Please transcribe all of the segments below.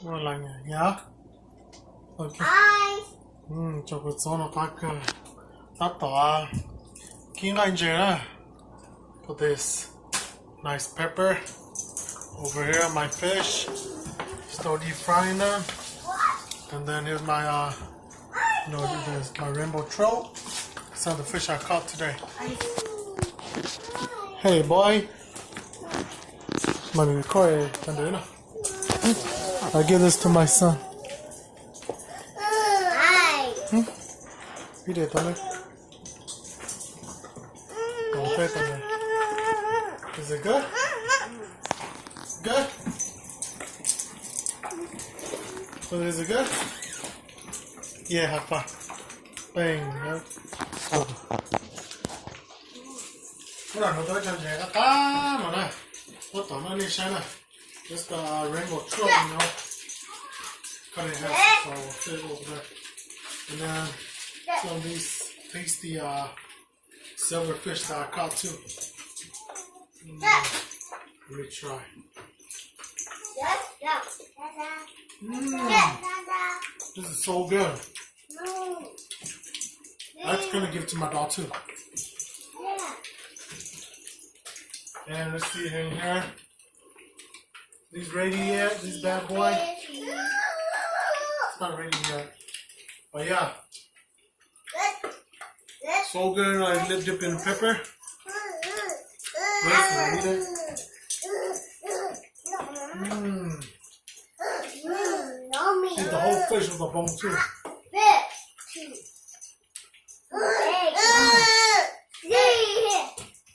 Orlanya, ja? Okay. 저거 저는 가끔 따따 kinga injera. Put this nice pepper over here on my fish. Start deep frying them. And then here's my there's my rainbow trout. These are the fish I caught today. Hey boy. Mommy, record it. I give this to my son. Eat it, Tommy. Okay, Tommy. Is it good? Good? So is it good? Yeah, have fun. Bang. Ora, no to chan je ka ma na. What to na ni sha na. Just rainbow trout, you know. Cut it in half, so we'll fit it over there. And then some of these tasty silver fish that I caught too. Let me try. This is so good. I'm just gonna give it to my dog too. And let's see in here. These ready yet? This bad boy? It's not ready yet. But yeah. So good. I lip dip in pepper. Wait, can I eat it? Eat the whole fish with the bone too.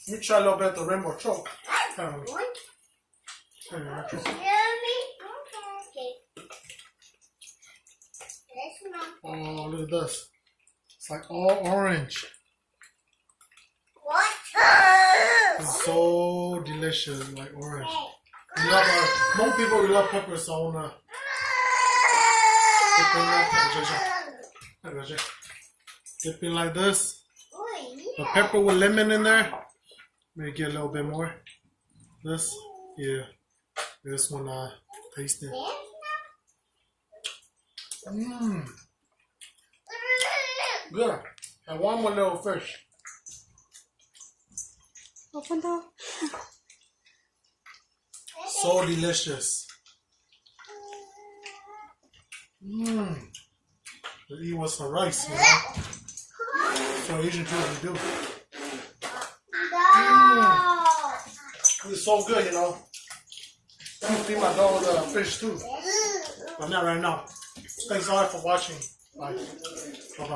Let me try a little bit of the rainbow trout. Oh, look at this. It's like all orange. It's so delicious, like orange. We love most people we love peppers, so I wanna dip in like this. The pepper with lemon in there. Maybe get a little bit more. This, yeah. This one taste it. Good. And one more little fish. Open door. So delicious. To eat with some rice, you know? So Asian people do. It's so good, you know. I'm gonna feed my dog fish too. But not right now. Thanks all for watching. Bye. Bye-bye.